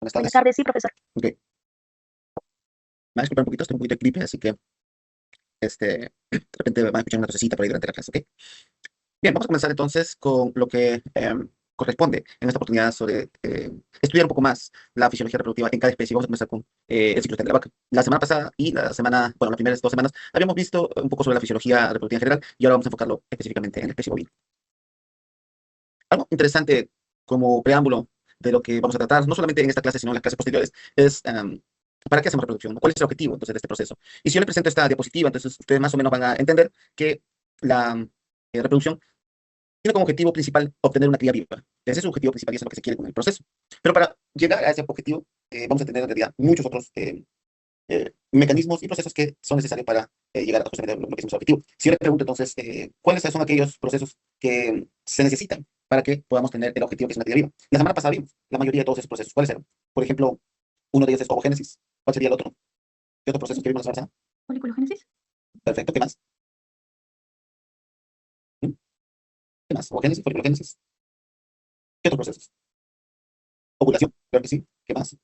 Buenas Buenas tardes. tardes, sí, profesor. Ok. Me va a disculpar un poquito, estoy un poquito de gripe, así que de repente van a escuchar una tosecita por ahí durante la clase, ¿ok? Bien, vamos a comenzar entonces con lo que corresponde en esta oportunidad sobre estudiar un poco más la fisiología reproductiva en cada especie. Vamos a comenzar con el ciclo de la vaca. La semana pasada y la semana, bueno, las primeras 2 semanas habíamos visto un poco sobre la fisiología reproductiva en general y ahora vamos a enfocarlo específicamente en la especie bovina. Algo interesante como preámbulo de lo que vamos a tratar, no solamente en esta clase, sino en las clases posteriores, es ¿para qué hacemos reproducción? ¿Cuál es el objetivo entonces de este proceso? Y si yo les presento esta diapositiva, entonces ustedes más o menos van a entender que la reproducción tiene como objetivo principal obtener una cría viva. Ese es su objetivo principal y eso es lo que se quiere con el proceso. Pero para llegar a ese objetivo, vamos a tener en realidad muchos otros mecanismos y procesos que son necesarios para llegar a justamente lo que es nuestro objetivo. Si yo les pregunto entonces, ¿cuáles son aquellos procesos que se necesitan para que podamos tener el objetivo que es una cría viva? La semana pasada vimos la mayoría de todos esos procesos. ¿Cuáles eran? Por ejemplo, uno de ellos es ovogénesis. ¿Cuál sería el otro? ¿Qué otro proceso que vimos la semana pasada? Foliculogénesis. Perfecto, ¿qué más? ¿Mm? ¿Qué más? Ovogénesis, folicogénesis. ¿Qué otros procesos? Ovulación, claro que sí. ¿Qué más?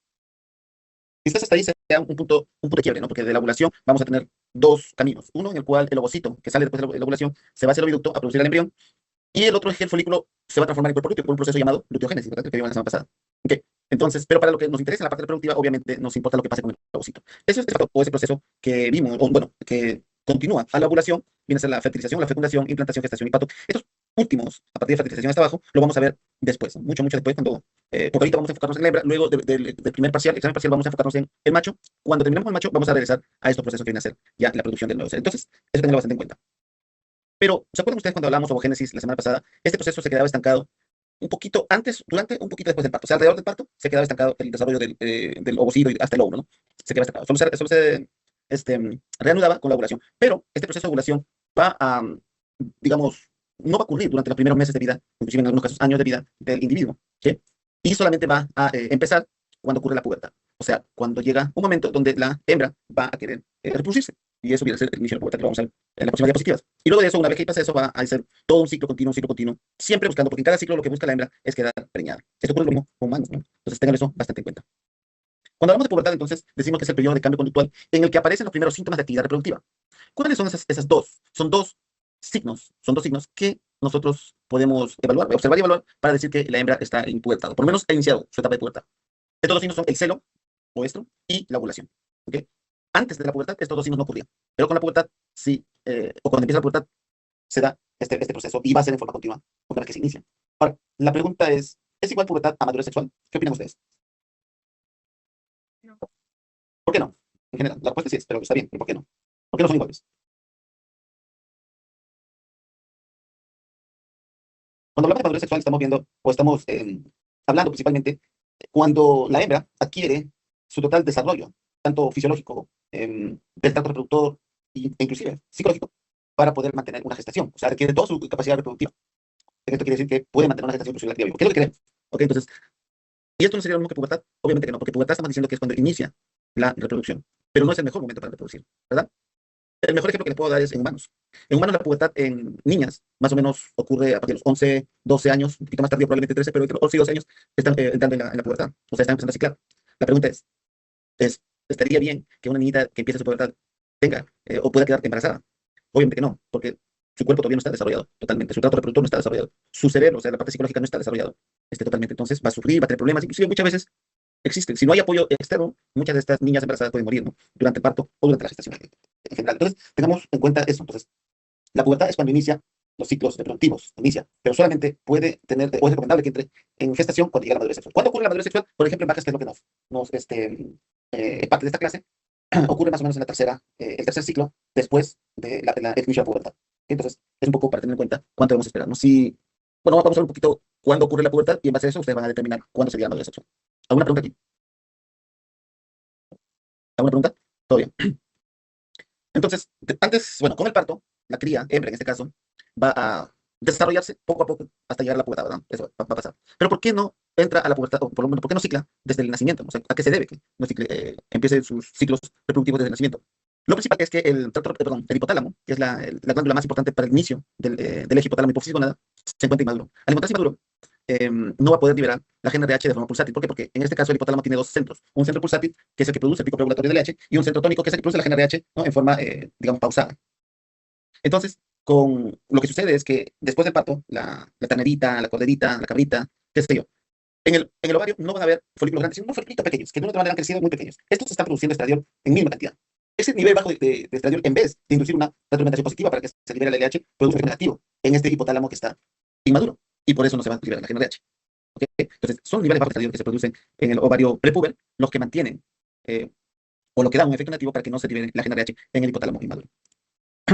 Quizás hasta ahí sea un punto de quiebre, ¿no? Porque de la ovulación vamos a tener dos caminos. Uno en el cual el ovocito, que sale después de la ovulación, se va hacia el oviducto a producir el embrión. Y el otro es que el folículo se va a transformar en cuerpo lúteo por un proceso llamado luteogénesis, ¿verdad? Que vimos la semana pasada. Ok. Entonces, pero para lo que nos interesa en la parte reproductiva, obviamente nos importa lo que pase con el ovocito. Eso es o ese proceso que vimos, o bueno, que continúa a la ovulación, viene a ser la fertilización, la fecundación, implantación, gestación y parto. Estos últimos, a partir de fertilización hasta abajo, lo vamos a ver después, ¿no? Mucho, mucho después, porque ahorita vamos a enfocarnos en la hembra, luego del primer parcial, examen parcial, vamos a enfocarnos en el macho. Cuando terminemos el macho, vamos a regresar a estos procesos que vienen a ser ya la producción del nuevo ser. Entonces, eso tenganlo bastante en cuenta. Pero, ¿se acuerdan ustedes cuando hablamos de ovogénesis la semana pasada? Este proceso se quedaba estancado un poquito antes, durante, un poquito después del parto. O sea, alrededor del parto se quedaba estancado el desarrollo del ovocito y hasta el óvulo, ¿no? Se quedaba estancado. Solo se reanudaba con la ovulación. Pero este proceso de ovulación va a, digamos, no va a ocurrir durante los primeros meses de vida, inclusive en algunos casos años de vida del individuo, ¿sí? Y solamente va a empezar cuando ocurre la pubertad. O sea, cuando llega un momento donde la hembra va a querer reproducirse. Y eso viene a ser el inicio de la pubertad que lo vamos a ver en las próximas diapositivas. Y luego de eso, una vez que pasa eso, va a ser todo un ciclo continuo, siempre buscando, porque en cada ciclo lo que busca la hembra es quedar preñada. Esto ocurre lo mismo con humanos, ¿no? Entonces tengan eso bastante en cuenta. Cuando hablamos de pubertad, entonces, decimos que es el periodo de cambio conductual en el que aparecen los primeros síntomas de actividad reproductiva. ¿Cuáles son esas dos? Son dos signos que nosotros podemos evaluar, observar y evaluar para decir que la hembra está en pubertad, o por lo menos ha iniciado su etapa de pubertad. Estos dos signos son el celo o estro y la ovulación. ¿Ok? Antes de la pubertad, estos dos signos no ocurrían, pero con la pubertad, sí, o cuando empieza la pubertad, se da este proceso y va a ser en forma continua una vez que se inicia. Ahora, la pregunta ¿es igual pubertad a madurez sexual? ¿Qué opinan ustedes? No. ¿Por qué no? En general, la respuesta sí es, pero está bien, pero ¿por qué no? ¿Por qué no son iguales? Cuando hablamos de madurez sexual estamos viendo o estamos hablando principalmente cuando la hembra adquiere su total desarrollo, tanto fisiológico, del tracto reproductor e inclusive psicológico, para poder mantener una gestación. O sea, adquiere toda su capacidad reproductiva. Esto quiere decir que puede mantener una gestación posible activa. ¿Qué es lo que queremos? Ok, entonces, ¿y esto no sería lo mismo que pubertad? Obviamente que no, porque pubertad estamos diciendo que es cuando inicia la reproducción, pero no es el mejor momento para reproducir, ¿verdad? El mejor ejemplo que les puedo dar es en humanos. En humanos la pubertad en niñas más o menos ocurre a partir de los 11, 12 años, un poquito más tardío probablemente 13, pero entre los 11 y 12 años están entrando en la pubertad, o sea, están empezando a ciclar. La pregunta ¿estaría bien que una niñita que empiece su pubertad tenga o pueda quedar embarazada? Obviamente que no, porque su cuerpo todavía no está desarrollado totalmente, su trato reproductor no está desarrollado, su cerebro, o sea, la parte psicológica no está desarrollado totalmente, entonces va a sufrir, va a tener problemas, inclusive muchas veces existen. Si no hay apoyo externo, muchas de estas niñas embarazadas pueden morir, ¿no? Durante el parto o durante la gestación en general. Entonces, tengamos en cuenta eso. Entonces, la pubertad es cuando inicia los ciclos reproductivos, inicia, pero solamente puede tener, o es recomendable que entre en gestación cuando llega la madurez sexual. ¿Cuándo ocurre la madurez sexual? Por ejemplo, en vacas, que es lo que parte de esta clase, ocurre más o menos en el tercer ciclo después de la inicio de la pubertad. Entonces, es un poco para tener en cuenta cuánto debemos esperar, ¿no? Si, bueno, vamos a ver un poquito cuándo ocurre la pubertad y en base a eso ustedes van a determinar cuándo sería la madurez sexual. ¿Alguna pregunta aquí? ¿Alguna pregunta? Todo bien. Entonces, antes, bueno, con el parto, la cría, hembra en este caso, va a desarrollarse poco a poco hasta llegar a la pubertad, ¿verdad? Eso va a pasar. Pero ¿por qué no entra a la pubertad, o por lo menos, ¿por qué no cicla desde el nacimiento? O sea, ¿a qué se debe que no empiece sus ciclos reproductivos desde el nacimiento? Lo principal es que el hipotálamo, que es la glándula más importante para el inicio del eje hipotálamo hipófisis gonada, se encuentra inmaduro. Al encontrarse inmaduro, no va a poder liberar la GnRH de forma pulsátil. ¿Por qué? Porque en este caso el hipotálamo tiene dos centros. Un centro pulsátil, que es el que produce el pico regulatorio del LH, y un centro tónico, que es el que produce la GnRH, ¿no? En forma, digamos, pausada. Entonces, con lo que sucede es que después del parto, la ternerita, la corderita, la cabrita, qué sé yo, en el ovario no van a haber folículos grandes, sino unos folículos pequeños, que de una otra manera han crecido muy pequeños. Estos están produciendo estradiol en mínima cantidad. Ese nivel bajo de estradiol, en vez de inducir una retroalimentación positiva para que se libere el LH, produce un efecto negativo en este hipotálamo que está inmaduro. Y por eso no se va a liberar la GnRH. ¿Okay? Entonces, son niveles bajos de estradiol que se producen en el ovario prepuber los que mantienen eh, o lo que dan un efecto negativo para que no se libere la GnRH en el hipotálamo inmaduro.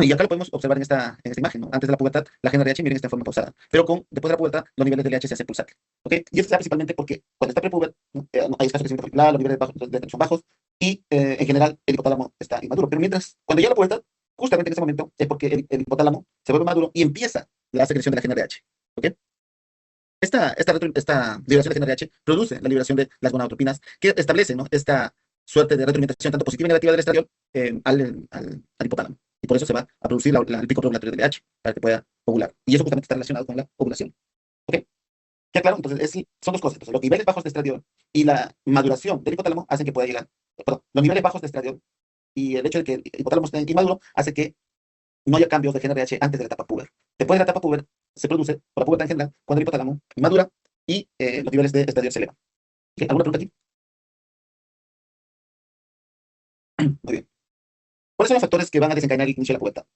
Y acá lo podemos observar en esta imagen, ¿no? Antes de la pubertad, la GnRH, miren, está en forma pausada. Pero después de la pubertad, los niveles de LH se hacen pulsátil. ¿Ok? Y esto se da principalmente porque cuando está prepuber, ¿no? Hay escaso crecimiento folicular, los niveles de atención son bajos y en general el hipotálamo está inmaduro. Pero cuando llega la pubertad, justamente en ese momento es porque el hipotálamo se vuelve maduro y empieza la secreción de la GnRH. ¿Ok? Esta liberación de GnRH produce la liberación de las gonadotropinas que establecen, ¿no? Esta suerte de retroalimentación tanto positiva y negativa del estradiol al hipotálamo. Y por eso se va a producir el pico regulatorio del LH para que pueda ovular. Y eso justamente está relacionado con la ovulación. ¿Ok? ¿Ya claro? Entonces, son dos cosas. Entonces, los niveles bajos de estradiol y la maduración del hipotálamo hacen que pueda llegar. Perdón, los niveles bajos de estradiol y el hecho de que el hipotálamo esté inmaduro hace que no haya cambios de GnRH antes de la etapa puber. Después de la etapa puber se produce, por la pubertad en general, cuando el hipotálamo madura y los niveles de estradiol se elevan. ¿Okay? ¿Alguna pregunta aquí? Muy bien. ¿Cuáles son los factores que van a desencadenar el inicio de la pubertad?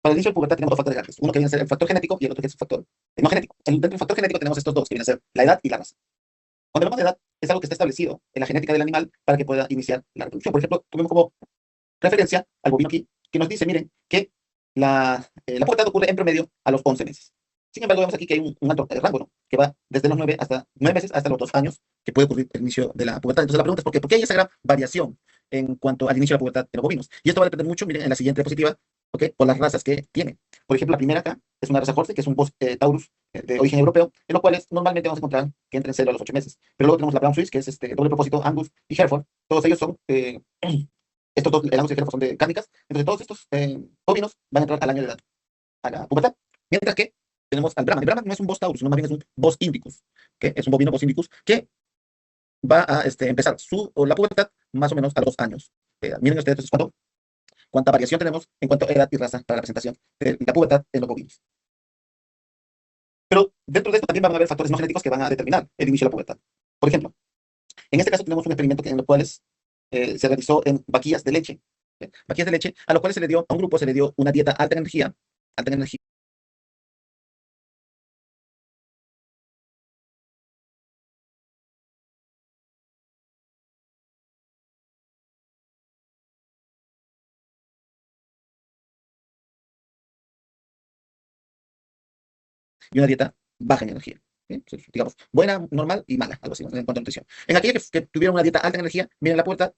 Para el inicio de la pubertad tenemos dos factores grandes. Uno que viene a ser el factor genético y el otro que es el factor no genético. Dentro del factor genético tenemos estos dos, que vienen a ser la edad y la raza. Cuando hablamos de edad, es algo que está establecido en la genética del animal para que pueda iniciar la reproducción. Por ejemplo, tomemos como referencia al bovino aquí, que nos dice, miren, que la pubertad ocurre en promedio a los 11 meses. Sin embargo, vemos aquí que hay un alto rango, ¿no? Que va desde los 9 meses hasta los 2 años, que puede ocurrir el inicio de la pubertad. Entonces la pregunta es, ¿por qué hay esa gran variación en cuanto al inicio de la pubertad de los bovinos? Y esto va a depender mucho, miren, en la siguiente diapositiva, ¿ok? Por las razas que tiene. Por ejemplo, la primera acá es una raza Horse, que es un Bos Taurus de origen europeo, en los cuales normalmente vamos a encontrar que entren en celo a los 8 meses. Pero luego tenemos la Brown Swiss, que es doble propósito, Angus y Hereford. Todos ellos son estos dos, el Angus y el Hereford son de cárnicas. Entonces todos estos bovinos van a entrar al año de edad, a la pubertad. Mientras que tenemos al Brahman. El Brahman no es un Bos Taurus, sino más bien es un Bos Indicus, que es un bovino Bos Indicus que va a empezar la pubertad más o menos a los 2 años. Miren ustedes entonces cuánta variación tenemos en cuanto a edad y raza para la presentación de la pubertad en los bovinos. Pero dentro de esto también van a haber factores no genéticos que van a determinar el inicio de la pubertad. Por ejemplo, en este caso tenemos un experimento en el cual se realizó en vaquillas de leche. Vaquillas de leche, a los cuales a un grupo se le dio una dieta alta en energía, y una dieta baja en energía. ¿Sí? Entonces, digamos, buena, normal y mala, algo así, ¿no? En cuanto a nutrición. En aquellos que tuvieron una dieta alta en energía, miren la pubertad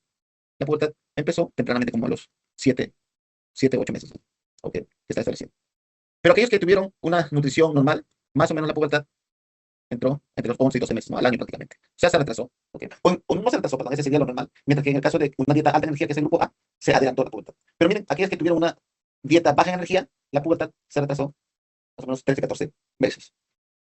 empezó tempranamente como a los 8 meses, ¿no? Ok, que está establecido. Pero aquellos que tuvieron una nutrición normal, más o menos la pubertad entró entre los 11 y 12 meses, ¿no? Al año prácticamente. O sea, se retrasó. ¿Okay? O no se retrasó, perdón, ese sería lo normal. Mientras que en el caso de una dieta alta en energía, que es el grupo A, se adelantó la pubertad. Pero miren, aquellos que tuvieron una dieta baja en energía, la pubertad se retrasó más o menos 13, 14 meses.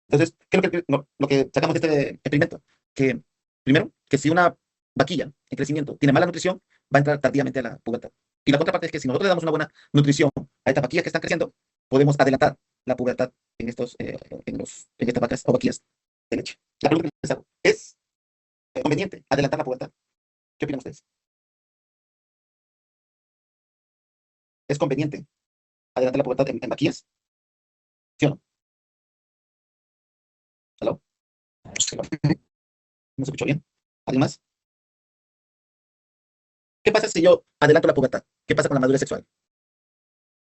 Entonces, ¿qué es lo que sacamos de este experimento? Que, primero, que si una vaquilla en crecimiento tiene mala nutrición, va a entrar tardíamente a la pubertad. Y la contraparte es que si nosotros le damos una buena nutrición a estas vaquillas que están creciendo, podemos adelantar la pubertad en estas vacas o vaquillas de leche. La pregunta que les hago, ¿es conveniente adelantar la pubertad? ¿Qué opinan ustedes? ¿Es conveniente adelantar la pubertad en vaquillas? ¿Sí o no? ¿Aló? ¿No se escuchó bien? ¿Alguien más? ¿Qué pasa si yo adelanto la pubertad? ¿Qué pasa con la madurez sexual?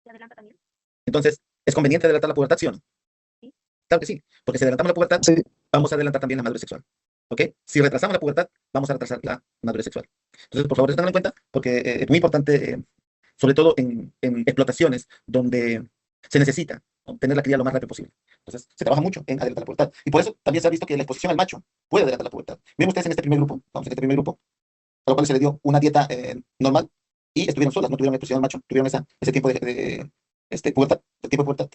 ¿Se adelanta también? Entonces, ¿es conveniente adelantar la pubertad, sí o no? Sí. Claro que sí, porque si adelantamos la pubertad, Sí, vamos a adelantar también la madurez sexual. ¿Ok? Si retrasamos la pubertad, vamos a retrasar la madurez sexual. Entonces, por favor, tengan en cuenta, porque es muy importante, sobre todo en explotaciones donde se necesita, ¿no? Tener la cría lo más rápido posible. Entonces, se trabaja mucho en adelantar la pubertad. Y por eso también se ha visto que la exposición al macho puede adelantar la pubertad. Miren ustedes en este primer grupo, vamos en este primer grupo, a lo cual se le dio una dieta normal y estuvieron solas, no tuvieron exposición al macho, tuvieron ese tiempo de pubertad, el tiempo de pubertad.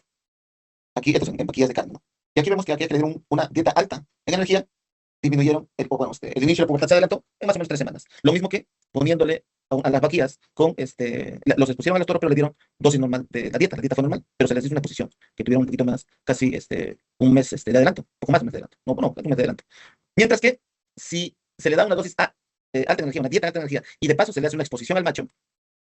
Aquí, estos en vaquillas de carne, ¿no? Y aquí vemos que aquellas que le dieron una dieta alta en energía disminuyeron, el inicio de la pubertad se adelantó en más o menos 3 semanas. Lo mismo que poniéndole a las vaquillas los expusieron a los toros, pero le dieron dosis normal de la dieta fue normal, pero se les hizo una exposición que tuvieron un poquito más, casi un mes de adelanto, un poco más de un mes de adelanto, no, un mes de adelanto. Mientras que si se le da una dosis alta energía, una dieta alta energía, y de paso se le hace una exposición al macho,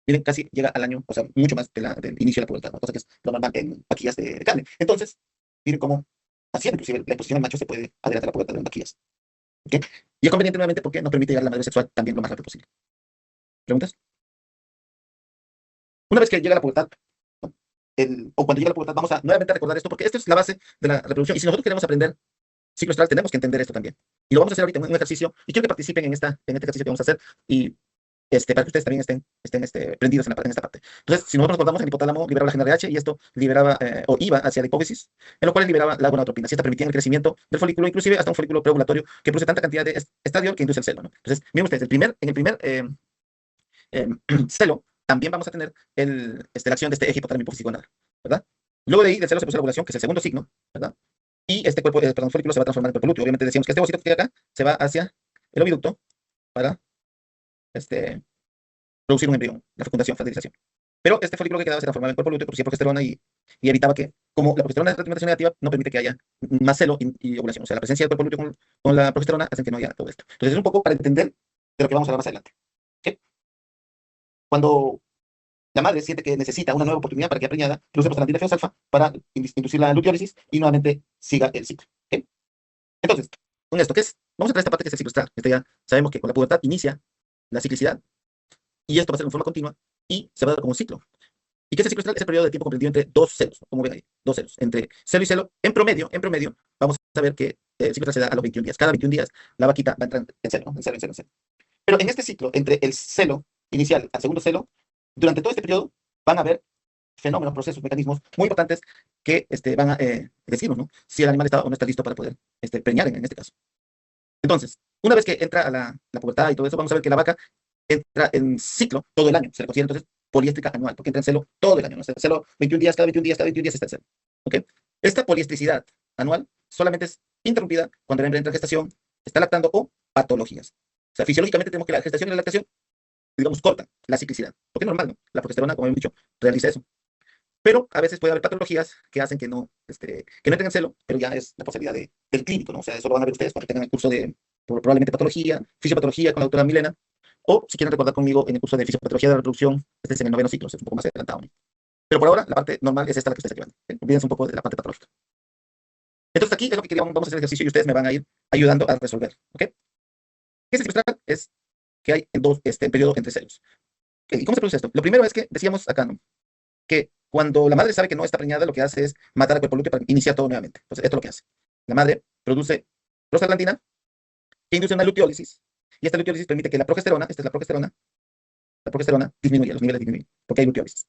miren, casi llega al año, o sea, mucho más del inicio de la pubertad, ¿no? Cosa que es lo normal en vaquillas de carne. Entonces, miren cómo, así inclusive la exposición al macho se puede adelantar la pubertad en vaquillas. ¿Okay? Y es conveniente nuevamente porque nos permite llegar a la madurez sexual también lo más rápido posible. ¿Preguntas? Una vez que llega la pubertad, ¿no? O cuando llega la pubertad, vamos a nuevamente recordar esto porque esto es la base de la reproducción. Y si nosotros queremos aprender ciclo estral, tenemos que entender esto también. Y lo vamos a hacer ahorita en un ejercicio. Y quiero que participen en este ejercicio que vamos a hacer. Y para que ustedes también estén prendidos en esta parte. Entonces, si nosotros nos acordamos, el hipotálamo liberaba la GnRH y esto liberaba o iba hacia la hipófisis, en lo cual liberaba la gonadotropina. Si esta permitía el crecimiento del folículo, inclusive hasta un folículo preovulatorio que produce tanta cantidad de estradiol que induce el celo, ¿no? Entonces, miren ustedes, en el primer celo también vamos a tener la acción de este eje hipotálamo hipófisis gonadal, ¿verdad? Luego de ahí, del celo se produce la ovulación, que es el segundo signo, ¿verdad? Y este folículo se va a transformar en cuerpo lúteo. Obviamente decíamos que este ovocito que queda acá se va hacia el oviducto para producir un embrión, la fecundación, fertilización. Pero este folículo que quedaba se transformaba en cuerpo lúteo, producía progesterona y evitaba que, como la progesterona de retroalimentación negativa, no permite que haya más celo y ovulación. O sea, la presencia del cuerpo lúteo con la progesterona hacen que no haya todo esto. Entonces es un poco para entender de lo que vamos a hablar más adelante. ¿Okay? Cuando la madre siente que necesita una nueva oportunidad para quedar preñada, produce prostaglandina feosalfa para inducir la luteólisis y nuevamente siga el ciclo. ¿Okay? Entonces, con esto, ¿qué es? Vamos a traer esta parte que es el ciclo estral. Ya sabemos que con la pubertad inicia la ciclicidad y esto va a ser en forma continua y se va a dar como un ciclo. ¿Y qué es el ciclo estral? Es el periodo de tiempo comprendido entre dos celos, ¿no? Como ven ahí, dos celos. Entre celo y celo, en promedio, vamos a ver que el ciclo estral se da a los 21 días. Cada 21 días la vaquita va a entrar en celo, ¿no? En celo, en celo, en celo. Pero en este ciclo, entre el celo inicial al segundo celo, durante todo este periodo van a haber fenómenos, procesos, mecanismos muy importantes que van a decirnos, ¿no? Si el animal está o no está listo para poder preñar en este caso. Entonces, una vez que entra a la pubertad y todo eso, vamos a ver que la vaca entra en ciclo todo el año. Se le considera entonces poliéstrica anual, porque entra en celo todo el año. ¿No? Celo 21 días, cada 21 días, cada 21 días está en celo. ¿Okay? Esta poliestricidad anual solamente es interrumpida cuando la hembra entra en gestación, está lactando o patologías. O sea, fisiológicamente tenemos que la gestación y la lactación, digamos, cortan la ciclicidad. Porque es normal, ¿no? La progesterona, como hemos dicho, realiza eso. Pero a veces puede haber patologías que hacen que no entren en celo, pero ya es la posibilidad del clínico, ¿no? O sea, eso lo van a ver ustedes cuando tengan el curso de probablemente patología, fisiopatología con la doctora Milena, o si quieren recordar conmigo en el curso de fisiopatología de la reproducción, este es en el 9º ciclo, es un poco más adelantado, ¿no? Pero por ahora, la parte normal es esta la que ustedes están llevando. ¿Okay? Olvídense un poco de la parte patológica. Entonces aquí es lo que queríamos, vamos a hacer el ejercicio y ustedes me van a ir ayudando a resolver. ¿Okay? ¿Qué es el ciclo estral? Es que hay el periodo entre celos. ¿Okay? ¿Y cómo se produce esto? Lo primero es que decíamos acá, ¿no? Que cuando la madre sabe que no está preñada, lo que hace es matar al cuerpo lúteo para iniciar todo nuevamente. Entonces, esto es lo que hace. La madre produce prostaglandina que induce una luteólisis, y esta luteólisis permite que la progesterona, esta es la progesterona disminuye, los niveles disminuyen, porque hay luteólisis.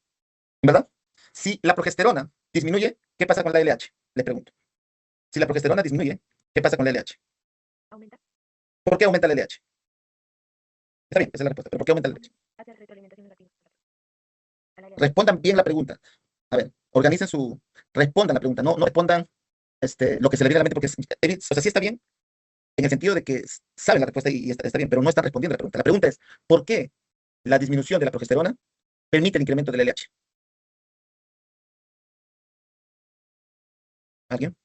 ¿Verdad? Si la progesterona disminuye, ¿qué pasa con la LH? Le pregunto. Si la progesterona disminuye, ¿qué pasa con la LH? Aumenta. ¿Por qué aumenta la LH? Está bien, esa es la respuesta, pero ¿por qué aumenta la LH? Hacer retroalimentación negativa. Respondan bien la pregunta. A ver, respondan la pregunta, no respondan lo que se le viene a la mente, porque o sea, sí está bien, en el sentido de que saben la respuesta y está bien, pero no están respondiendo a la pregunta. La pregunta es, ¿por qué la disminución de la progesterona permite el incremento del LH? ¿Alguien?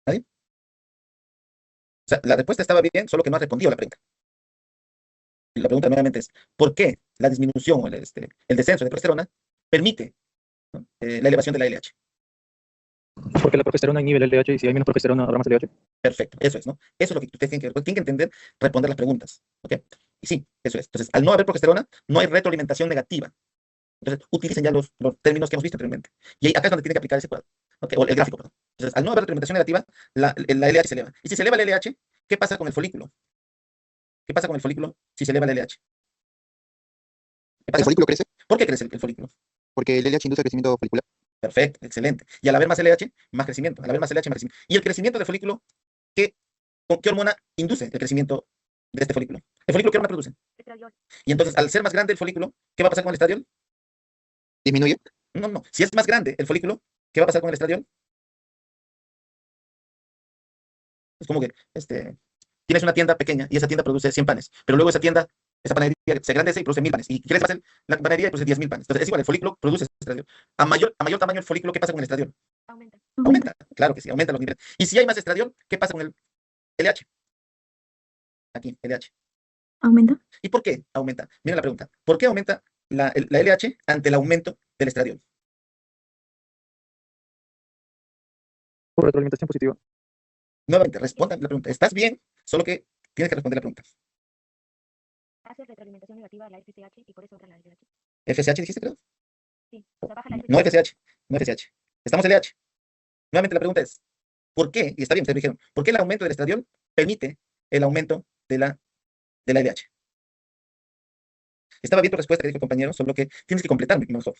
¿Nadie? O sea, la respuesta estaba bien, solo que no ha respondido a la pregunta. Y la pregunta nuevamente es, ¿por qué la disminución o el descenso de progesterona permite, ¿no? La elevación de la LH? Porque la progesterona inhibe el LH y si hay menos progesterona habrá más LH. Perfecto, eso es, ¿no? Eso es lo que ustedes tienen que entender, responder las preguntas, ¿ok? Y sí, eso es. Entonces, al no haber progesterona, no hay retroalimentación negativa. Entonces, utilicen ya los términos que hemos visto anteriormente. Y acá es donde tiene que aplicar ese cuadro, ¿okay? O el gráfico, perdón. Entonces, al no haber retroalimentación negativa, la LH se eleva. Y si se eleva la LH, ¿qué pasa con el folículo? ¿Qué pasa con el folículo si se eleva la LH? ¿Qué El pasa? folículo crece ¿Por qué crece el folículo? porque el LH induce el crecimiento folicular. Perfecto, excelente. Y al haber más LH, más crecimiento. Al haber más LH, más crecimiento. Y el crecimiento del folículo, ¿qué hormona induce el crecimiento de este folículo? ¿El folículo qué hormona produce? Estradiol. Y entonces, al ser más grande el folículo, ¿qué va a pasar con el estradiol? Disminuye. No. Si es más grande el folículo, ¿qué va a pasar con el estradiol? Es como que tienes una tienda pequeña y esa tienda produce 100 panes, pero luego esa panadería se agrandece y produce 1000 panes. Y quieres hacer la panadería y produce 10.000 panes. Entonces es igual, el folículo produce estradiol. A mayor tamaño el folículo, ¿qué pasa con el estradiol? Aumenta. Aumenta, claro que sí, aumenta los niveles. Y si hay más estradiol, ¿qué pasa con el LH? Aquí, LH. Aumenta. ¿Y por qué aumenta? Mira la pregunta. ¿Por qué aumenta la LH ante el aumento del estradiol? Por retroalimentación positiva. Nuevamente, respondan la pregunta. ¿Estás bien? Solo que tienes que responder la pregunta. Hace retroalimentación negativa a la FSH y por eso entra la LH. ¿FSH dijiste, creo? Sí, o sea, baja la No FSH. FSH, no FSH. Estamos LH. Nuevamente la pregunta es, ¿por qué? Y está bien, ustedes me dijeron, ¿por qué el aumento del estradiol permite el aumento de la LH? Estaba bien tu respuesta que dijo el compañero, solo que tienes que completarme mejor.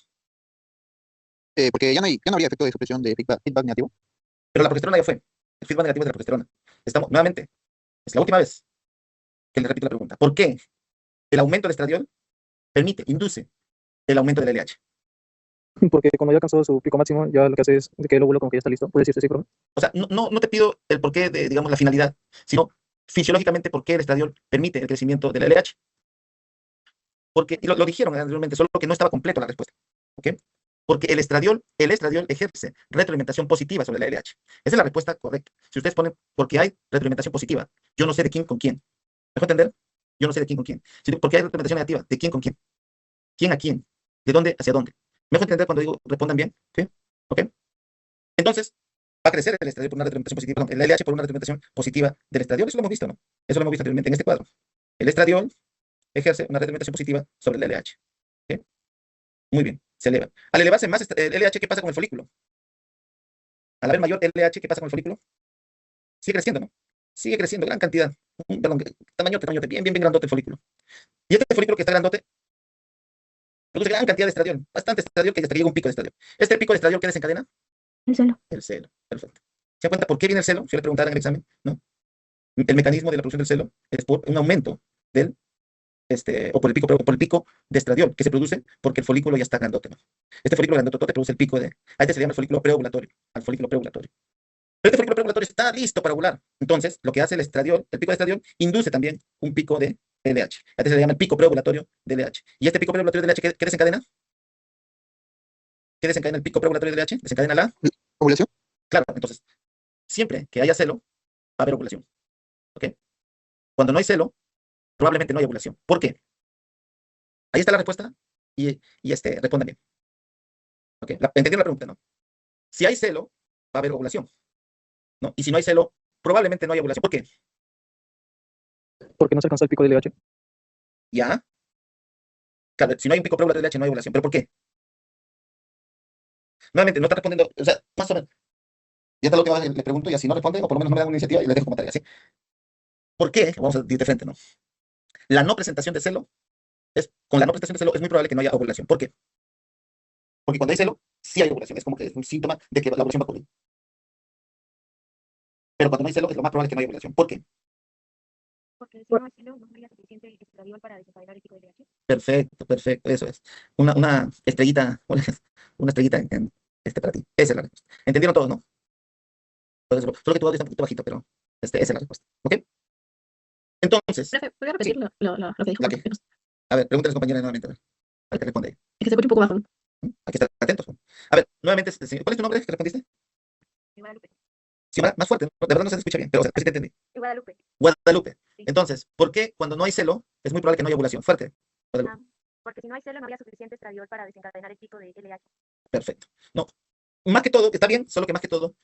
Porque ya no habría efecto de supresión de feedback negativo. Pero la progesterona ya fue. El feedback negativo es de la progesterona. Estamos, nuevamente, es la última vez que le repito la pregunta. ¿Por qué el aumento del estradiol induce el aumento del LH? Porque cuando ya alcanzó su pico máximo, ya lo que hace es que el óvulo como que ya está listo. ¿Puede decirse así, profe? O sea, no te pido el porqué de, digamos, la finalidad, sino fisiológicamente por qué el estradiol permite el crecimiento del LH. Porque, y lo dijeron anteriormente, solo que no estaba completo la respuesta. ¿Ok? Porque el estradiol ejerce retroalimentación positiva sobre la LH. Esa es la respuesta correcta. Si ustedes ponen, porque hay retroalimentación positiva, yo no sé de quién con quién. ¿Me dejo entender? Yo no sé de quién con quién. Porque hay retroalimentación negativa, ¿de quién con quién? ¿Quién a quién? ¿De dónde hacia dónde? ¿Me dejo entender cuando digo respondan bien? ¿Sí? ¿Ok? Entonces, va a crecer el estradiol por una retroalimentación positiva, perdón, el LH por una retroalimentación positiva del estradiol. Eso lo hemos visto, ¿no? Eso lo hemos visto anteriormente en este cuadro. El estradiol ejerce una retroalimentación positiva sobre el LH. ¿Ok? Muy bien, se eleva. Al elevarse más el LH, ¿qué pasa con el folículo? Al haber mayor LH, ¿qué pasa con el folículo? Sigue creciendo, ¿no? Sigue creciendo, gran cantidad. Perdón, tamañote, bien grandote el folículo. Y este folículo que está grandote produce gran cantidad de estradiol, bastante estradiol que hasta que llega un pico de estradiol. ¿Este pico de estradiol qué desencadena? El celo. El celo, perfecto. ¿Se dan cuenta por qué viene el celo? Si le preguntaran en el examen, ¿no? El mecanismo de la producción del celo es por un aumento del o por el pico de estradiol que se produce porque el folículo ya está grandote, ¿no? Este folículo grandote te produce el pico a este se llama el folículo preovulatorio, al folículo preovulatorio. Pero este folículo preovulatorio está listo para ovular. Entonces, lo que hace el pico de estradiol, induce también un pico de LH. A este se le llama el pico preovulatorio de LH. ¿Y este pico preovulatorio de LH qué desencadena? ¿Qué desencadena el pico preovulatorio de LH? Desencadena la... ¿Ovulación? Claro, entonces, siempre que haya celo, va a haber ovulación. ¿Ok? Cuando no hay celo, probablemente no hay ovulación. ¿Por qué? Ahí está la respuesta y respondan bien. ¿Ok? ¿Entendieron la pregunta, no? Si hay celo, va a haber ovulación, ¿no? Y si no hay celo, probablemente no hay ovulación. ¿Por qué? Porque no se alcanzó el pico del LH. Ya. Claro, si no hay un pico preovulatorio de LH, no hay ovulación. ¿Pero por qué? Nuevamente, no está respondiendo, o sea, más o menos. Ya está lo que le pregunto y así no responde, o por lo menos no me dan una iniciativa y les dejo como tarea, ¿sí? ¿Por qué? Vamos a ir de frente, ¿no? La no presentación de celo, con la no presentación de celo es muy probable que no haya ovulación. ¿Por qué? Porque cuando hay celo, sí hay ovulación. Es como que es un síntoma de que la ovulación va a ocurrir. Pero cuando no hay celo, es lo más probable que no haya ovulación. ¿Por qué? Porque si no hay celo, no habría suficiente estradiol para desencadenar el pico de LH. Perfecto, eso es. Una estrellita, una estrellita para ti. Esa es la respuesta. ¿Entendieron todos, no? Entonces, solo que tu audio está un poquito bajito, pero esa es la respuesta. ¿Ok? Entonces, Profe, ¿podría repetir lo que dijo? ¿la qué? A ver, pregúntale a las compañeras nuevamente, a ver qué responde ella. Es que se escucha un poco bajo. Aquí está, atentos. A ver, nuevamente, ¿cuál es tu nombre que respondiste? Guadalupe. Sí, más fuerte, ¿no? De verdad no se te escucha bien, pero o sea, sí te entendí. Guadalupe. Guadalupe. Sí. Entonces, ¿por qué cuando no hay celo es muy probable que no haya ovulación? Fuerte. Guadalupe. Porque si no hay celo, no habría suficiente estradiol para desencadenar el pico de LH. Perfecto. No, más que todo, está bien, solo que más que todo,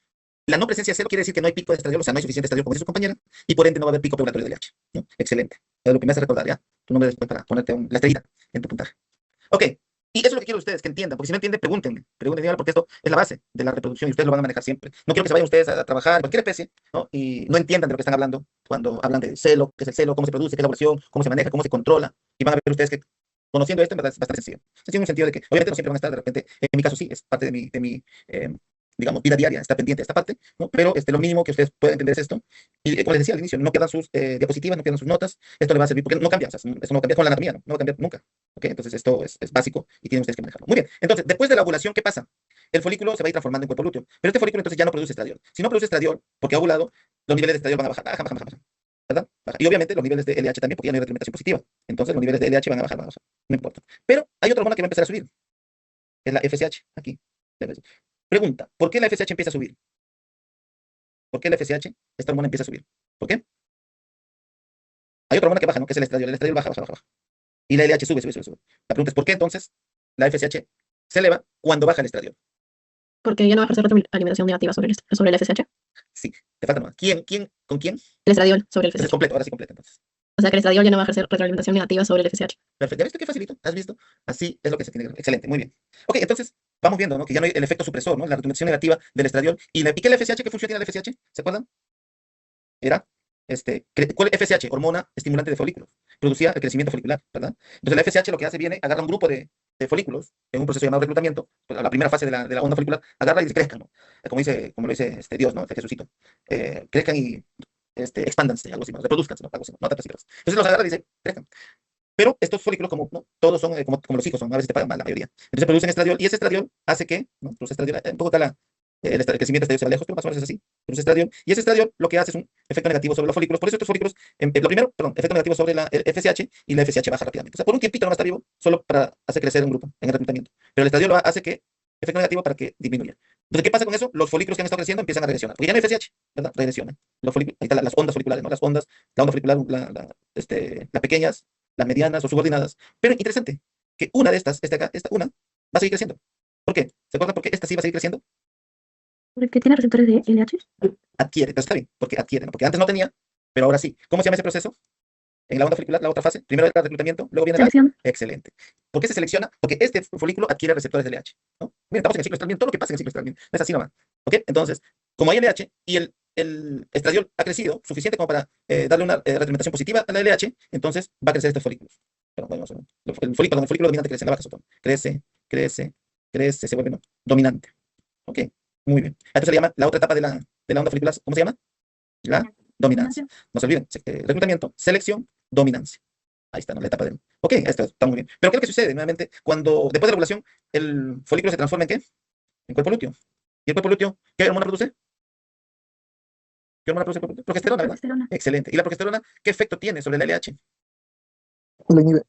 la no presencia de celo quiere decir que no hay pico de estradiol, o sea, no hay suficiente estradiol, como dice su compañera, y por ende no va a haber pico preovulatorio de LH, ¿no? Excelente. Es lo que me hace recordar, ¿ya? Tu nombre después para ponerte la estrellita en tu puntaje. Ok, y eso es lo que quiero ustedes que entiendan, porque si no entienden, pregúntenme, porque esto es la base de la reproducción y ustedes lo van a manejar siempre. No quiero que se vayan ustedes a trabajar en cualquier especie, ¿no? Y no entiendan de lo que están hablando cuando hablan de celo, qué es el celo, cómo se produce, qué es la ovulación, cómo se maneja, cómo se controla, y van a ver ustedes que conociendo esto, en verdad es bastante sencillo. Sencillo en el sentido de que, obviamente, no siempre van a estar, de repente, en mi caso sí, es parte de mi digamos, vida diaria, está pendiente de esta parte, ¿no? Pero lo mínimo que ustedes pueden entender es esto. Y como les decía al inicio, no pierdan sus diapositivas, no pierdan sus notas. Esto le va a servir porque no cambia, o sea, esto no cambia con la anatomía, no va a cambiar nunca. ¿Ok? Entonces, esto es básico y tienen ustedes que manejarlo. Muy bien. Entonces, después de la ovulación, ¿qué pasa? el folículo se va a ir transformando en cuerpo lúteo. Pero este folículo entonces ya no produce estradiol. Si no produce estradiol, porque ha ovulado, los niveles de estradiol van a bajar, bajan, ¿verdad? Baja. Y obviamente los niveles de LH también, porque ya no hay retroalimentación positiva. Entonces los niveles de LH van a bajar, no importa. Pero hay otra hormona que va a empezar a subir, es la FSH, aquí. Pregunta, ¿por qué la FSH empieza a subir? ¿Por qué la FSH, esta hormona empieza a subir? ¿Por qué? Hay otra hormona que baja, ¿no? Que es el estradiol. El estradiol baja. Y la LH sube. La pregunta es, ¿por qué entonces la FSH se eleva cuando baja el estradiol? Porque ya no va a ejercer retroalimentación negativa sobre el FSH. Sí, te falta más. ¿Con quién? El estradiol sobre el Ese es FSH. completo, ahora sí completo entonces. O sea que el estradiol ya no va a ejercer retroalimentación negativa sobre el FSH. Perfecto. ¿Ya viste qué facilito? ¿Has visto? Así es lo que se tiene que hacer. Excelente, muy bien. Ok, entonces vamos viendo, ¿no? Que ya no hay el efecto supresor, ¿no? La retroalimentación negativa del estradiol. ¿Y qué es el FSH? ¿Qué función tiene el FSH? ¿Se acuerdan? Era, ¿cuál es FSH? Hormona estimulante de folículos. Producía el crecimiento folicular, ¿verdad? Entonces la FSH lo que hace viene, agarra un grupo de folículos en un proceso llamado reclutamiento, pues, a la primera fase de la onda folicular, agarra y dice, crezcan, ¿no? Como lo dice Dios, ¿no? Jesucito. Crezcan y expándanse, algo así, ¿no? Reproduzcanse, ¿no? Algo así, ¿no? Entonces los agarra y dice, crezcan. Pero estos folículos, como ¿no? Todos son como los hijos, son, a veces te pagan mal la mayoría. Entonces producen estradiol, y ese estradiol hace que, ¿no? Produce estradiol, un poco está el crecimiento de estradiol se va lejos, pero más o menos es así. Produce estradiol, y ese estradiol lo que hace es un efecto negativo sobre los folículos. Por eso estos folículos, lo primero, perdón, efecto negativo sobre el FSH, y la FSH baja rápidamente. O sea, por un tiempito no va a estar vivo, solo para hacer crecer un grupo en el reclutamiento. Pero el estradiol hace que, efecto negativo para que disminuya. Entonces, ¿qué pasa con eso? Los folículos que han estado creciendo empiezan a regresionar. Porque ya no hay FSH, ¿verdad? Regresionan. Los folículos, ahí están las ondas foliculares, ¿no? Las ondas, la onda folicular, las pequeñas, las medianas o subordinadas. Pero interesante, que una de estas, esta una, va a seguir creciendo. ¿Por qué? ¿Se acuerdan por qué esta sí va a seguir creciendo? Porque tiene receptores de LH. Adquiere, entonces está bien, porque adquiere, ¿no? Porque antes no tenía, pero ahora sí. ¿Cómo se llama ese proceso? En la onda folicular, la otra fase, primero el reclutamiento, luego viene la... Selección. Excelente. ¿Por qué se selecciona? Porque este folículo adquiere receptores de LH, ¿no? Miren, estamos en el ciclo estral bien, todo lo que pasa en el ciclo estral bien, no es así nomás, ¿ok? Entonces, como hay LH y el estradiol ha crecido suficiente como para darle una retroalimentación positiva a la LH, entonces va a crecer estos folículos. Pero bueno, el folículo dominante crece en la baja sotón. Crece, se vuelve, ¿no? Dominante. ¿Ok? Muy bien. A esto se le llama la otra etapa de la onda folicular, ¿cómo se llama? La dominancia. No se olviden, reclutamiento, selección, dominancia. Ahí está, ¿no? La etapa de... Ok, esto está muy bien. Pero ¿qué es lo que sucede? Nuevamente, cuando después de la ovulación, el folículo se transforma ¿en qué? En cuerpo lúteo. ¿Y el cuerpo lúteo qué hormona produce? ¿Qué hormona produce el cuerpo lúteo? Progesterona, ¿verdad? Progesterona. Excelente. ¿Y la progesterona qué efecto tiene sobre la LH? Lo inhibe.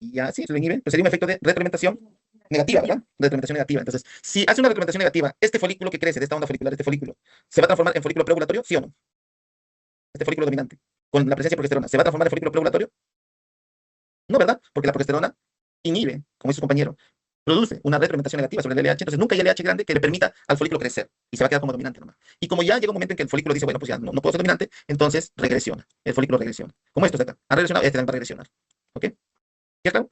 Y ya, sí, se lo inhibe. Pues sería un efecto de retroalimentación negativa, ¿verdad? Retroalimentación negativa. Entonces, si hace una retroalimentación negativa, este folículo que crece de esta onda folicular, este folículo, ¿se va a transformar en folículo preovulatorio? ¿Sí o no? Este folículo dominante, con la presencia de progesterona, ¿se va a transformar en folículo preovulatorio? No, ¿verdad? Porque la progesterona inhibe, como dice su compañero, produce una retroalimentación negativa sobre el LH, entonces nunca hay LH grande que le permita al folículo crecer y se va a quedar como dominante nomás. Y como ya llega un momento en que el folículo dice, bueno, pues ya no puedo ser dominante, entonces regresiona, el folículo regresiona. Como estos de acá, han regresionado, este también va a regresionar. ¿Ok? ¿Ya claro?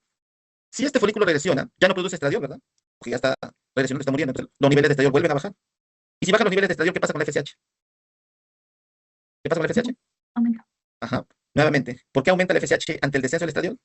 Si este folículo regresiona, ya no produce estradiol, ¿verdad? Porque ya está regresionando, está muriendo, entonces los niveles de estradiol vuelven a bajar. Y si bajan los niveles de estradiol, ¿qué pasa con la FSH? ¿Qué pasa con la FSH? Aumenta. Ajá. Nuevamente, ¿por qué aumenta la FSH ante el descenso del estradiol?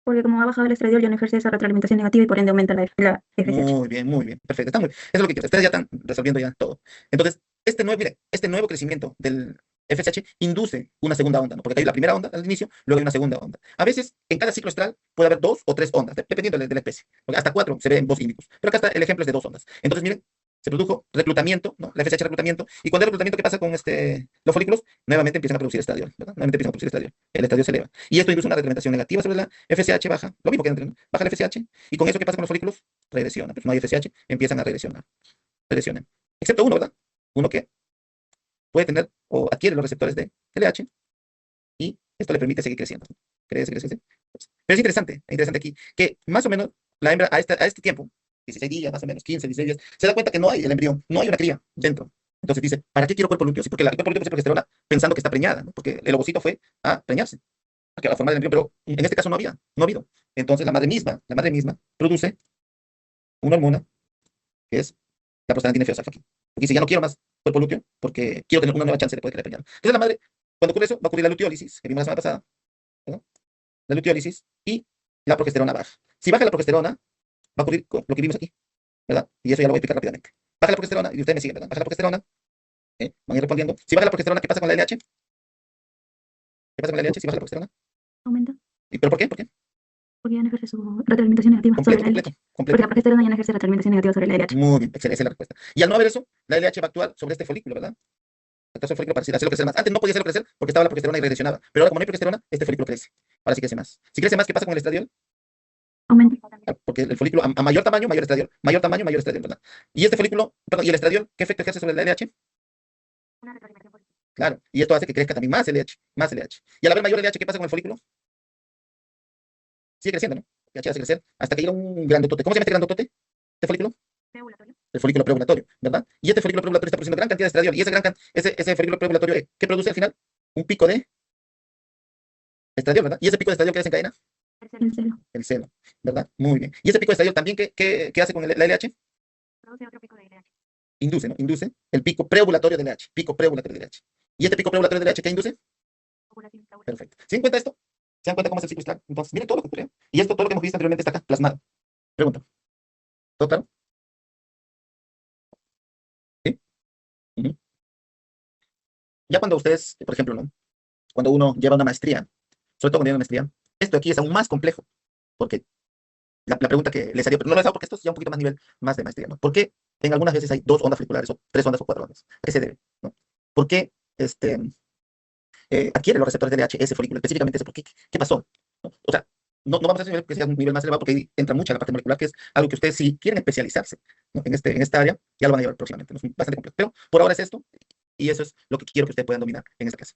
Porque como ha bajado el estradiol ya no ejerce esa retroalimentación negativa y por ende aumenta la FSH. Muy bien, perfecto. Está muy bien. Eso es lo que quiero. Ustedes ya están resolviendo ya todo. Entonces, mire, este nuevo crecimiento del FSH induce una segunda onda, ¿no? Porque hay la primera onda al inicio, luego hay una segunda onda. A veces, en cada ciclo estral puede haber 2 o 3 ondas, dependiendo de la especie. Porque hasta 4 se ven en 2 índicos. Pero acá está el ejemplo es de 2 ondas. Entonces, miren, se produjo reclutamiento, ¿no? La FSH reclutamiento. Y cuando hay reclutamiento, ¿qué pasa con los folículos? Nuevamente empiezan a producir estradiol, ¿verdad? Nuevamente empiezan a producir estradiol. El estradiol se eleva. Y esto induce una retroalimentación negativa sobre la FSH baja. Lo mismo que entre, ¿no? Baja la FSH. Y con eso, ¿qué pasa con los folículos? Regresiona. Pues no hay FSH, empiezan a regresionar. Regresionan. Excepto uno, ¿verdad? Uno que puede tener o adquiere los receptores de LH y esto le permite seguir creciendo. Crece. Pero es interesante aquí, que más o menos la hembra a este tiempo, 16 días, más o menos, 15, 16 días, se da cuenta que no hay el embrión, no hay una cría dentro. Entonces dice, ¿para qué quiero cuerpo lúteo? Sí, porque el cuerpo lúteo es progesterona pensando que está preñada, ¿no? Porque el ovocito fue a preñarse, a formar el embrión, pero en este caso no ha habido. Entonces la madre misma produce una hormona que es la prostaglandina F2 alfa. Porque dice, ya no quiero más cuerpo lúteo porque quiero tener una nueva chance de poder quedar preñada. Entonces la madre, cuando ocurre eso, va a ocurrir la luteólisis, que vimos la semana pasada, ¿no? La luteólisis y la progesterona baja. Si baja la progesterona, va a ocurrir con lo que vimos aquí, ¿verdad? Y eso ya lo voy a explicar rápidamente. Baja la progesterona, y ustedes me siguen, ¿verdad? Baja la progesterona, van a ir respondiendo. Si baja la progesterona, ¿qué pasa con la LH? ¿Qué pasa con la LH si baja la progesterona? Aumenta. ¿Pero por qué? ¿Por qué? Porque ya no ejerce su retroalimentación negativa sobre Completo, la completo, LH. Porque completo. la progesterona ya no ejerce retroalimentación negativa sobre la LH. Muy bien, excelente, esa es la respuesta. Y al no haber eso, la LH va a actuar sobre este folículo, ¿verdad? Actuar sobre el folículo para hacerlo crecer más. Antes no podía hacerlo crecer porque estaba la progesterona y regresionaba. Pero ahora, como no hay progesterona, este folículo crece. Ahora sí crece más. Si crece más, ¿qué pasa con el estradiol? Aumenta. Porque el folículo, a mayor tamaño, mayor estradiol. Mayor tamaño, mayor estradiol, ¿verdad? Y este folículo, perdón, y el estradiol, ¿qué efecto ejerce sobre la LH? Una retroalimentación positiva. Claro, y esto hace que crezca también más LH, más LH. Y al haber mayor LH, ¿qué pasa con el folículo? Sigue creciendo, ¿no? LH hace crecer hasta que llega un grandotote. ¿Cómo se llama este grandotote? ¿Este folículo? Preovulatorio. El folículo preovulatorio, ¿verdad? Y este folículo preovulatorio está produciendo gran cantidad de estradiol. Y ese folículo preovulatorio, ¿qué produce al final? Un pico de estradiol, ¿verdad? Y ese pico de estradiol, ¿qué desencadena? El celo. El seno, ¿verdad? Muy bien. Y ese pico de estradiol también, ¿qué hace con la LH? Produce otro pico de LH. Induce, ¿no? Induce el pico preovulatorio del LH. Pico preovulatorio del LH. ¿Y este pico preovulatorio del LH qué induce? Ovulación intraovular. Perfecto. ¿Se dan cuenta esto? ¿Se dan cuenta cómo es el ciclo estral? Entonces, miren todo lo que ocurre. Y esto, todo lo que hemos visto anteriormente está acá plasmado. Pregunta. ¿Todo claro? ¿Sí? Ujú. Ya cuando ustedes, por ejemplo, ¿no? Cuando uno lleva una maestría, sobre todo cuando lleva una maestría, esto aquí es aún más complejo, porque la pregunta que les haría, pero no lo he porque esto es ya un poquito más nivel, más de maestría, ¿no? ¿Por qué en algunas veces hay 2 ondas folliculares, o 3 ondas o 4 ondas? ¿A qué se debe? ¿No? ¿Por qué adquiere los receptores de LH ese folículo? Específicamente ese, ¿por qué? ¿Qué pasó? ¿No? O sea, no vamos a ese nivel que sea un nivel más elevado porque ahí entra mucha la parte molecular, que es algo que ustedes si quieren especializarse, ¿no? en esta área, ya lo van a llevar próximamente, ¿no? Es bastante complejo. Pero por ahora es esto, y eso es lo que quiero que ustedes puedan dominar en esta clase.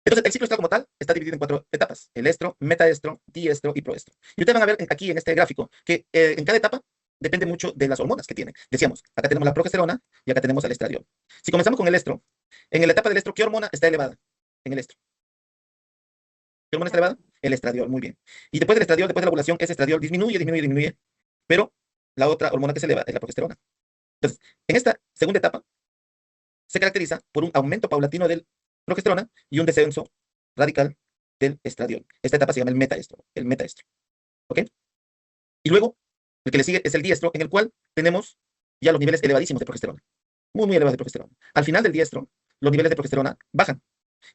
Entonces, el ciclo estral como tal está dividido en 4 etapas: el estro, metaestro, diestro y proestro. Y ustedes van a ver aquí en este gráfico que en cada etapa depende mucho de las hormonas que tiene. Decíamos, acá tenemos la progesterona y acá tenemos el estradiol. Si comenzamos con el estro, en la etapa del estro, ¿qué hormona está elevada en el estro? ¿Qué hormona está elevada? El estradiol, muy bien. Y después del estradiol, después de la ovulación, ese estradiol disminuye, pero la otra hormona que se eleva es la progesterona. Entonces, en esta segunda etapa se caracteriza por un aumento paulatino del progesterona y un descenso radical del estradiol. Esta etapa se llama el metaestro, ¿ok? Y luego, el que le sigue es el diestro, en el cual tenemos ya los niveles elevadísimos de progesterona, muy, muy elevados de progesterona. Al final del diestro, los niveles de progesterona bajan,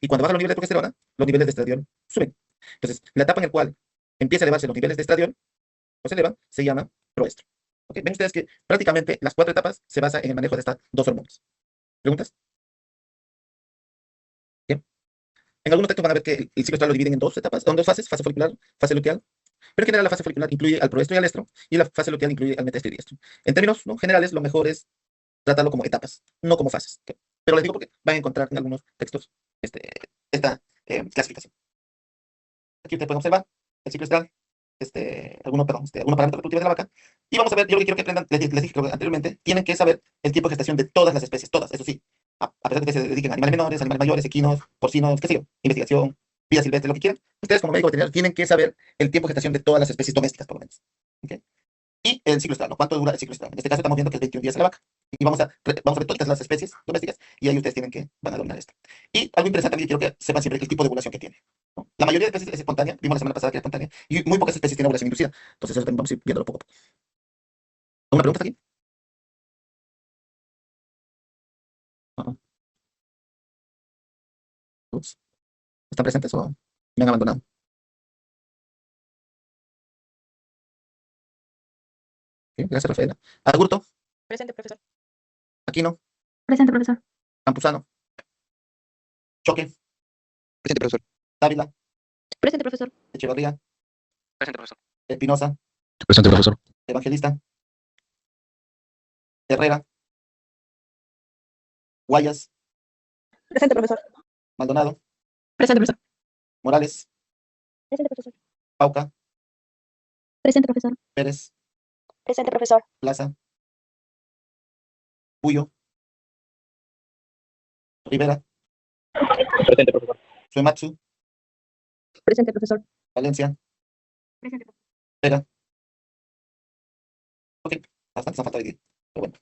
y cuando bajan los niveles de progesterona, los niveles de estradiol suben. Entonces, la etapa en la cual empieza a elevarse los niveles de estradiol, o se elevan, se llama proestro. ¿Ok? Ven ustedes que prácticamente las 4 etapas se basan en el manejo de estas 2 hormonas. ¿Preguntas? Bien. En algunos textos van a ver que el ciclo estral lo dividen en 2 etapas, en 2 fases: fase folicular, fase luteal. Pero en general la fase folicular incluye al proestro y al estro, y la fase luteal incluye al metaestro y diestro. En términos, ¿no?, generales, lo mejor es tratarlo como etapas, no como fases. ¿Ok? Pero les digo porque van a encontrar en algunos textos esta clasificación. Aquí ustedes pueden observar el ciclo estral, algunos parámetros reproductivos de la vaca. Y vamos a ver, yo lo que quiero que aprendan, les dije creo que anteriormente, tienen que saber el tiempo de gestación de todas las especies, todas, eso sí. A pesar de que se dediquen a animales menores, animales mayores, equinos, porcinos, qué sé yo, investigación, vida silvestre, lo que quieran, ustedes como médico veterinario tienen que saber el tiempo de gestación de todas las especies domésticas, por lo menos. ¿Ok? Y el ciclo estral, ¿no? ¿Cuánto dura el ciclo estral? En este caso estamos viendo que es 21 días en la vaca. Y vamos a ver todas las especies domésticas, y ahí ustedes van a dominar esto. Y algo interesante también, quiero que sepan siempre el tipo de ovulación que tiene, ¿no? La mayoría de especies es espontánea, vimos la semana pasada que es espontánea, y muy pocas especies tienen ovulación inducida. Entonces eso también vamos a ir viéndolo poco a poco. ¿Alguna pregunta hasta aquí? Ujú. Ups. ¿Están presentes o me han abandonado? Ok, gracias, Rafaela. Agurto, Presente, profesor. Aquino, Presente, profesor. Campuzano, Choque, Presente, profesor. Dávila, Presente, profesor. Echevarría, Presente, profesor. Espinosa, Presente, profesor. Evangelista, Herrera, Guayas, Presente, profesor. Maldonado, Presente, profesor. Morales, Presente, profesor. Pauca, Presente, profesor. Pérez, Presente, profesor. Plaza, Puyo, Rivera, Presente, profesor. Suematsu, Presente, profesor. Valencia, Presente, profesor. Pera. Ok, bastantes han faltado hoy día. Pero bueno,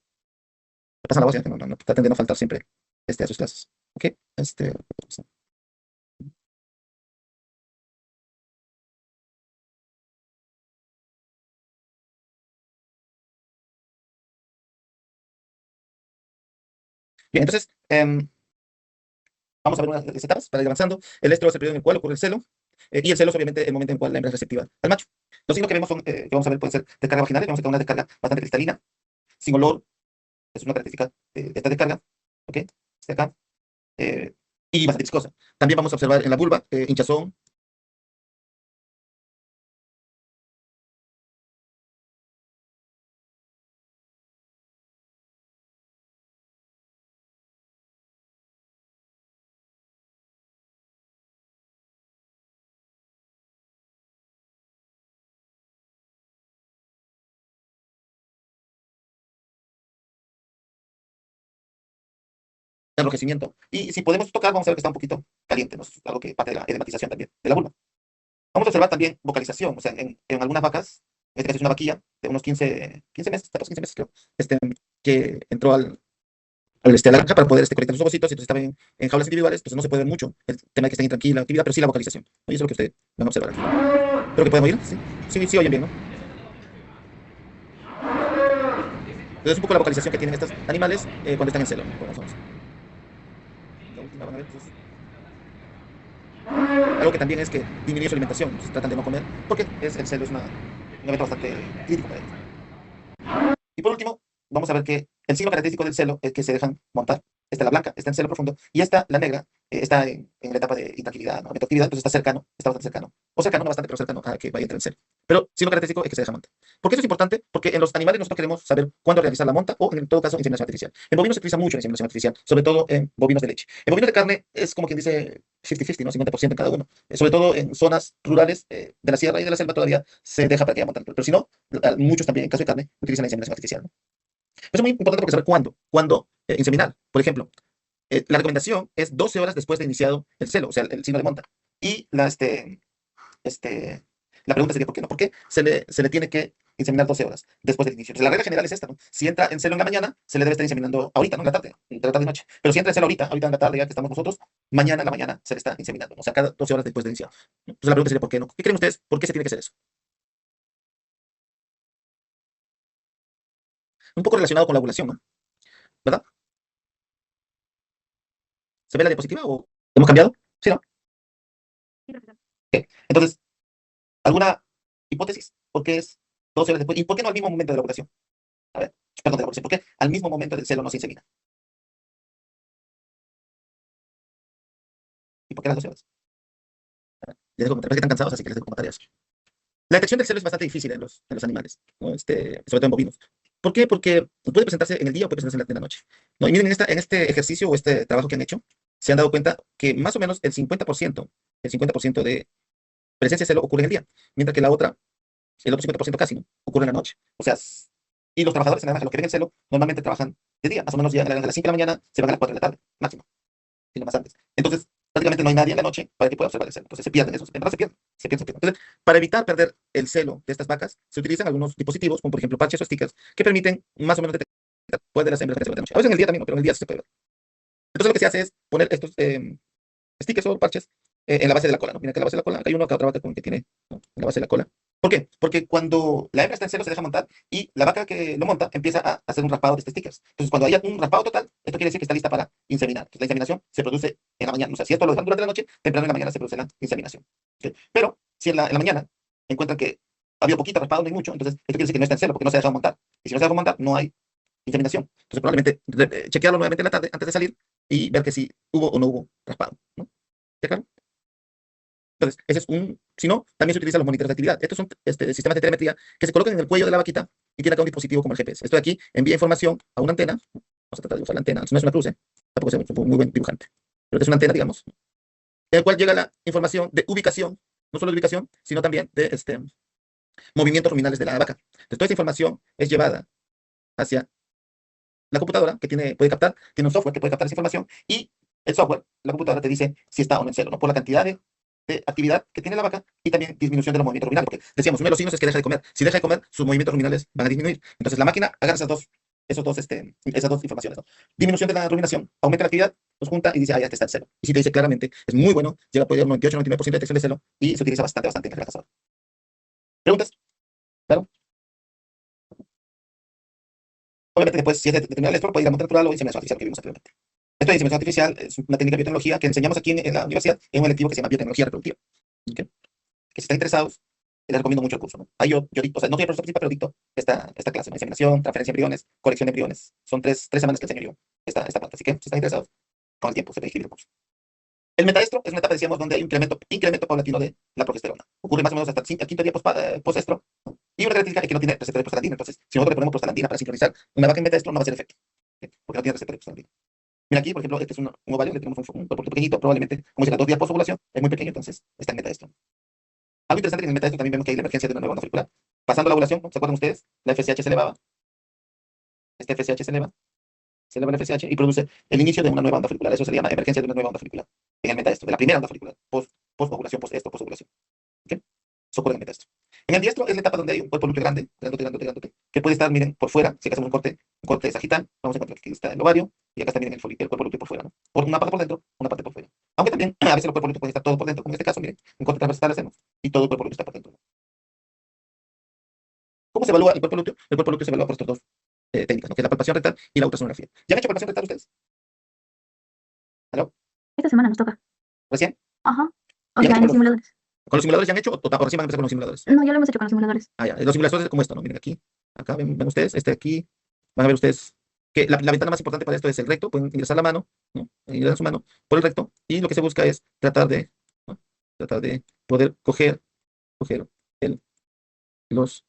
me pasan la voz ya, que no, traten de no faltar siempre a sus clases. Ok, bien, entonces, vamos a ver unas etapas para ir avanzando. El estro es el periodo en el cual ocurre el celo. Y el celo es obviamente el momento en el cual la hembra es receptiva al macho. Los signos que vemos son, que vamos a ver pueden ser descarga vaginales, vamos a tener una descarga bastante cristalina, sin olor, es una característica de esta descarga, ¿ok? Este acá, y bastante viscosa. También vamos a observar en la vulva hinchazón, enrojecimiento. Y si podemos tocar, vamos a ver que está un poquito caliente, ¿no? Es algo que parte de la edematización también de la vulva. Vamos a observar también vocalización, o sea, en algunas vacas, en este caso es una vaquilla de unos 15 meses, 14, 15 meses creo, que entró a la granja para poder conectar sus ovocitos, entonces estaba en jaulas individuales, entonces no se puede ver mucho el tema de que estén tranquila actividad, pero sí la vocalización, ¿no? Y eso es lo que ustedes van a observar aquí. Creo que pueden oír, sí, sí oyen bien, ¿no? Entonces es un poco la vocalización que tienen estos animales cuando están en celo, ¿no? Vamos a ver. La última, van a ver, entonces. Algo que también es que disminuye su alimentación, entonces tratan de no comer, porque el celo es un evento bastante crítico para ellos. Y por último, vamos a ver que el signo característico del celo es que se dejan montar. Esta es la blanca, está en celo profundo, y esta, la negra, está en la etapa de intranquilidad, ¿no? Actividad, entonces está cercano, está bastante cercano. O cercano, no bastante, pero cercano a que vaya a entrar en celo. Pero signo característico es que se deja montar. ¿Por qué eso es importante? Porque en los animales nosotros queremos saber cuándo realizar la monta o, en todo caso, inseminación artificial. En bovinos se utiliza mucho la inseminación artificial, sobre todo en bovinos de leche. En bovinos de carne es como quien dice 50-50, ¿no? 50% en cada uno. Sobre todo en zonas rurales de la sierra y de la selva todavía se deja para que haya montar. Pero si no, muchos también, en caso de carne, utilizan la inseminación artificial, ¿no? Es muy importante porque saber cuándo inseminar. Por ejemplo, la recomendación es 12 horas después de iniciado el celo, o sea, el signo de monta. Y la pregunta sería, ¿por qué no? ¿Por qué se le tiene que inseminar 12 horas después del inicio? Entonces, la regla general es esta, ¿no? Si entra en celo en la mañana, se le debe estar inseminando ahorita, ¿no? En la tarde, entre la tarde y noche. Pero si entra en celo ahorita en la tarde, ya que estamos nosotros, mañana en la mañana se le está inseminando, ¿no? O sea, cada 12 horas después de iniciado, ¿no? Entonces, la pregunta sería, ¿por qué no? ¿Qué creen ustedes? ¿Por qué se tiene que hacer eso? Un poco relacionado con la ovulación, ¿no? ¿Verdad? ¿Se ve la diapositiva o hemos cambiado? Sí, ¿no? Sí, profesor. Ok. Entonces, ¿alguna hipótesis? ¿Por qué es 12 horas después? ¿Y por qué no al mismo momento de la ovulación? A ver, perdón, de la ovulación. ¿Por qué al mismo momento del celo no se insemina? ¿Y por qué las 12 horas? A ver, les dejo, parece que están cansados, así que les dejo como tareas. La detección del celo es bastante difícil en los animales, ¿no? Sobre todo en bovinos. ¿Por qué? Porque puede presentarse en el día o puede presentarse en la noche, ¿no? Y miren, en este ejercicio o este trabajo que han hecho, se han dado cuenta que más o menos el 50% de presencia de celo ocurre en el día, mientras que el otro 50% casi, ¿no? Ocurre en la noche. O sea, y los trabajadores en la granja, los que ven el celo, normalmente trabajan de día, más o menos llegan a las 5 de la mañana, se van a las 4 de la tarde, máximo, si no más antes. Entonces, prácticamente no hay nadie en la noche para que pueda observar el celo. Entonces se pierden esos, en verdad se pierden. Entonces, para evitar perder el celo de estas vacas, se utilizan algunos dispositivos, como por ejemplo parches o stickers, que permiten más o menos detectar cuál de las hembras que se ve de noche. A veces en el día también, no, pero en el día sí se puede ver. Entonces lo que se hace es poner estos stickers o parches en la base de la cola, ¿no? Mira que en la base de la cola hay uno que otra vaca que tiene, ¿no? En la base de la cola. ¿Por qué? Porque cuando la hembra está en celo se deja montar y la vaca que lo monta empieza a hacer un raspado de estos stickers. Entonces, cuando haya un raspado total, esto quiere decir que está lista para inseminar. Entonces, la inseminación se produce en la mañana. O sea, si esto lo dejan durante la noche, temprano en la mañana se produce la inseminación. ¿Ok? Pero si en la mañana encuentran que había poquito raspado, no hay mucho, entonces esto quiere decir que no está en celo porque no se ha dejado montar. Y si no se ha dejado montar, no hay inseminación. Entonces, probablemente chequearlo nuevamente en la tarde antes de salir y ver que si hubo o no hubo raspado, ¿no? ¿Está claro? Entonces, ese es si no, también se utilizan los monitores de actividad. Estos son sistemas de telemetría que se colocan en el cuello de la vaquita y tiene acá un dispositivo como el GPS. Esto de aquí envía información a una antena. Vamos a tratar de usar la antena. No es una cruce, tampoco soy muy buen dibujante. Pero es una antena, digamos, en el cual llega la información de ubicación, no solo de ubicación, sino también de movimientos ruminales de la vaca. Entonces, toda esa información es llevada hacia la computadora que puede captar, tiene un software que puede captar esa información y el software, la computadora te dice si está o no en celo, ¿no? Por la cantidad de actividad que tiene la vaca y también disminución de los movimientos ruminales, porque decíamos, uno de los signos es que deja de comer. Si deja de comer, sus movimientos ruminales van a disminuir. Entonces la máquina agarra esas dos informaciones, ¿no? Disminución de la ruminación, aumenta la actividad, los junta y dice, ah, ya está en celo. Y si te dice claramente, es muy bueno, llega a poder 98-99% de detección de celo y se utiliza bastante en las granjas ahora. ¿Preguntas? ¿Claro? Obviamente después, si es de determinar esto, puede ir a monta natural o inseminación artificial que vimos anteriormente. Esto de inseminación artificial es una técnica de biotecnología que enseñamos aquí en la universidad en un electivo que se llama biotecnología reproductiva. ¿Ok? Que si están interesados, les recomiendo mucho el curso, ¿no? Ahí yo dicto, o sea, no soy el profesor principal, pero dicto esta clase, ¿no? Inseminación, transferencia de embriones, colección de embriones. Son tres semanas que enseño yo esta parte. Así que si están interesados, con el tiempo se puede inscribir el curso. El metaestro es una etapa, decíamos, donde hay un incremento paulatino de la progesterona. Ocurre más o menos hasta el quinto día postestro. Y una característica es que no tiene receptor de prostaglandina. Entonces, si nosotros le ponemos prostaglandina para sincronizar una vaca en metaestro, no va a hacer efecto. ¿Ok? Porque no tiene receptor de prostaglandina. Mira aquí, por ejemplo, este es un ovario, le tenemos un cuerpo pequeñito, probablemente, como dice, las 2 días postovulación, es muy pequeño, entonces está en metaestro. Algo interesante que en el metaestro también vemos que hay la emergencia de una nueva onda follicular. Pasando la ovulación, ¿no? ¿Se acuerdan ustedes? La FSH se elevaba, este FSH se eleva el FSH y produce el inicio de una nueva onda follicular. Eso se llama emergencia de una nueva onda follicular. En el metaestro, de la primera onda follicular, post-ovulación, post-ovulación. ¿Ok? Eso ocurre en el metaestro. En el diestro es la etapa donde hay un cuerpo lúteo grande, grandote, que puede estar, miren, por fuera. Si hacemos un corte sagital, vamos a encontrar que aquí está el ovario y acá está, miren, el cuerpo lúteo por fuera, ¿no? Por una parte por dentro, una parte por fuera. Aunque también a veces los cuerpos lúteos pueden estar todos por dentro, como en este caso, miren, un corte transversal hacemos y todo el cuerpo lúteo está por dentro, ¿no? ¿Cómo se evalúa el cuerpo lúteo? El cuerpo lúteo se evalúa por estas dos técnicas, ¿no? Que es la palpación rectal y la ultrasonografía. ¿Ya han hecho palpación rectal ustedes? ¿Aló? Esta semana nos toca. ¿Recién? Ajá. O ¿Ya han sea, hecho en los simuladores. con los simuladores ya han hecho o recién van a empezar con los simuladores? No, ya lo hemos hecho con los simuladores. Ah, ya. Los simuladores es como esto, ¿no? Miren aquí, acá ven ustedes, aquí, van a ver ustedes que la ventana más importante para esto es el recto, pueden ingresar la mano, ¿no? Ingresar su mano por el recto, y lo que se busca es tratar de, ¿no? Tratar de poder coger el, los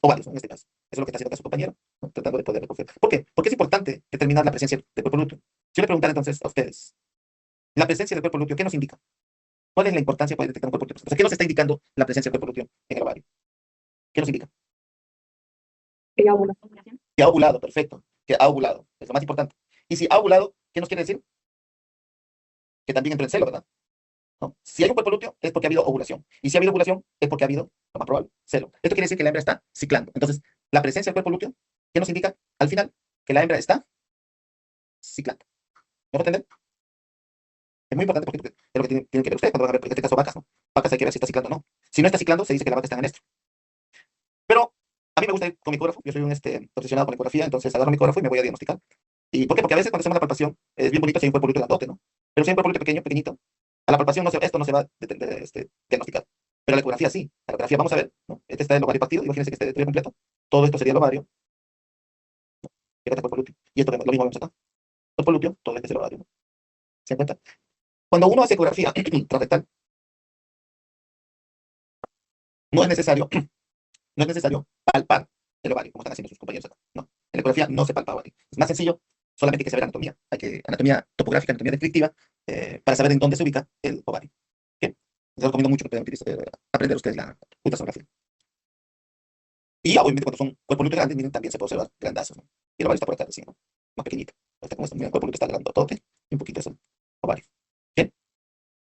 ovarios, ¿no? En este caso. Eso es lo que está haciendo acá su compañero, ¿no? Tratando de poder recoger. ¿Por qué? Porque es importante determinar la presencia del cuerpo lúteo. Si yo le preguntara entonces a ustedes, la presencia del cuerpo lúteo, ¿qué nos indica? ¿Cuál es la importancia de poder detectar un cuerpo lúteo? O sea, ¿qué nos está indicando la presencia del cuerpo lúteo en el ovario? ¿Qué nos indica? Que ya ovula. Que ha ovulado, perfecto. Que ha ovulado, es lo más importante. Y si ha ovulado, ¿qué nos quiere decir? Que también entró en celo, ¿verdad? ¿No? Si hay un cuerpo lúteo, es porque ha habido ovulación. Y si ha habido ovulación, es porque ha habido, lo más probable, celo. Esto quiere decir que la hembra está ciclando. Entonces, la presencia del cuerpo lúteo, ¿qué nos indica? Al final, que la hembra está ciclando. ¿Me puedo entender? Es muy importante porque es lo que tienen que ver ustedes cuando van a ver, en este caso, vacas, ¿no? Vacas hay que ver si está ciclando o no. Si no está ciclando, se dice que la vaca está en estro. Pero a mí me gusta ir con mi ecógrafo. Yo soy un obsesionado con la ecografía, entonces agarro mi ecógrafo y me voy a diagnosticar. ¿Y por qué? Porque a veces cuando hacemos la palpación es bien bonito si hay un cuerpo lúteo grandote, ¿no? Pero si hay un cuerpo lúteo pequeño, pequeñito, a la palpación esto no se va a diagnosticar. Pero a la ecografía sí. A la ecografía vamos a ver, ¿no? Este está el ovario partido, imagínense que este de completo. Todo esto sería el ovario. Fíjate el cuerpo lúteo. Y esto lo mismo vemos acá. Cuerpo lúteo, todo este es el ovario, ¿no? ¿Se dan cuenta? Cuando uno hace ecografía transrectal, no es necesario, no es necesario palpar el ovario, como están haciendo sus compañeros acá. No, en la ecografía no se palpa el ovario. Es más sencillo, solamente hay que saber anatomía. Hay que, anatomía topográfica, anatomía descriptiva, para saber en dónde se ubica el ovario. ¿Okay? Les recomiendo mucho que puedan aprender ustedes la ultrasonografía. Y obviamente cuando son cuerpos lúteos grandes, miren, también se puede observar grandazos, ¿no? Y el ovario está por acá, así, ¿no? Más pequeñito. Está como este, mira, el cuerpo lúteo está grandotote y un poquito es el ovario. ¿Okay?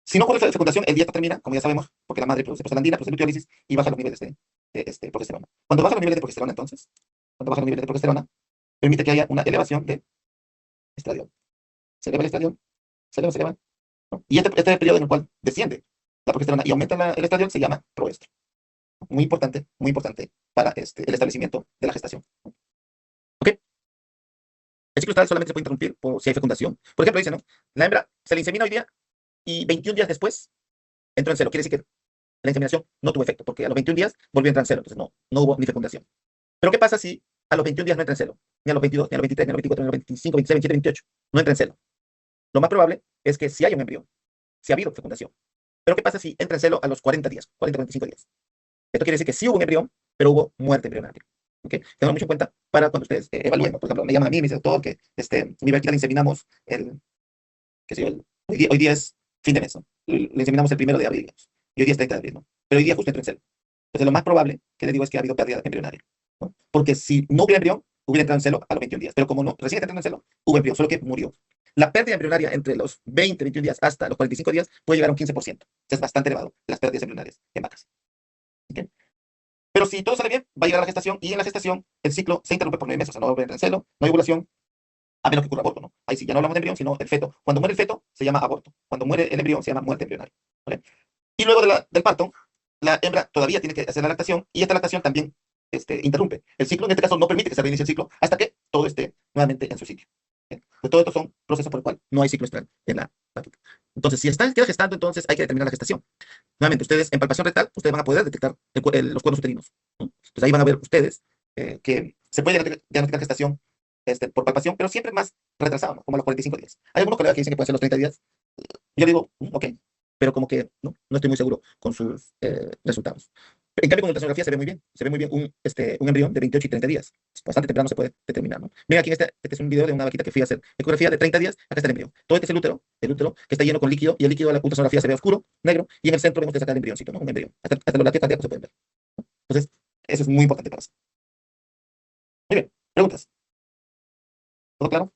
Si no ocurre fecundación, el día termina, como ya sabemos, porque la madre produce prostaglandina, produce luteólisis y baja los niveles de progesterona. Cuando baja los niveles de progesterona, entonces, cuando baja los niveles de progesterona, permite que haya una elevación de estradiol. Se eleva el estradiol, se eleva, ¿no? Y este periodo en el cual desciende la progesterona y aumenta el estradiol se llama proestro. Muy importante para el establecimiento de la gestación. ¿Ok? El ciclo estral solamente se puede interrumpir si hay fecundación. Por ejemplo, dice, ¿no? La hembra se le insemina hoy día y 21 días después entró en celo. Quiere decir que la inseminación no tuvo efecto, porque a los 21 días volvió a entrar en celo. Entonces no hubo ni fecundación. Pero ¿qué pasa si a los 21 días no entra en celo? Ni a los 22, ni a los 23, ni a los 24, ni a los 25, 26, 27, 28. No entra en celo. Lo más probable es que si hay un embrión, si ha habido fecundación. Pero ¿qué pasa si entra en celo a los 40 días, 40, 45 días? Esto quiere decir que sí hubo un embrión, pero hubo muerte embrionaria. ¿Okay? Tengan mucho en cuenta para cuando ustedes evalúen. Por ejemplo, me llaman a mí y me dicen, doctor, que mi vertical inseminamos qué sé yo, hoy día es fin de mes, ¿no? Le inseminamos el 1 de abril, digamos, y hoy día es 30 de abril, ¿no? Pero hoy día justo entró en celo. Entonces, lo más probable que le digo es que ha habido pérdida embrionaria, ¿no? Porque si no hubiera embrión, hubiera entrado en celo a los 21 días. Pero como no, recién está entrando en celo, hubo embrión, solo que murió. La pérdida embrionaria entre los 20, 21 días hasta los 45 días puede llegar a un 15%. O sea, es bastante elevado las pérdidas embrionarias en vacas. ¿Okay? Pero si todo sale bien, va a llegar a la gestación y en la gestación el ciclo se interrumpe por 9 meses. O sea, no va a entrar en celo, no hay ovulación, a menos que ocurra aborto, ¿no? Ahí sí, ya no hablamos de embrión, sino el feto. Cuando muere el feto, se llama aborto. Cuando muere el embrión, se llama muerte embrionaria. ¿Vale? Y luego del parto, la hembra todavía tiene que hacer la lactación y esta lactación también interrumpe. El ciclo, en este caso, no permite que se reinicie el ciclo hasta que todo esté nuevamente en su sitio. ¿Bien? Pues todo esto son procesos por el cual no hay ciclo estral en la vaquita. Entonces, si queda gestando, entonces hay que determinar la gestación. Nuevamente, ustedes en palpación rectal, ustedes van a poder detectar los cuernos uterinos, ¿no? Entonces ahí van a ver ustedes que se puede diagnosticar gestación por palpación, pero siempre más retrasado, ¿no? Como a los 45 días. Hay algunos colegas que dicen que puede ser los 30 días. Yo digo, ok, pero como que no estoy muy seguro con sus resultados. En cambio, con ultrasonografía se ve muy bien. Se ve muy bien un embrión de 28 y 30 días. Bastante temprano se puede determinar, ¿no? Miren aquí este es un video de una vaquita que fui a hacer ecografía de 30 días. Acá está el embrión. Todo este es el útero que está lleno con líquido, y el líquido de la ultrasonografía se ve oscuro, negro, y en el centro vemos acá el embrioncito, ¿no? Un embrión. Hasta los latidos cardíacos se pueden ver. Entonces, eso es muy importante para nosotros. Muy bien. ¿Preguntas? ¿Todo claro?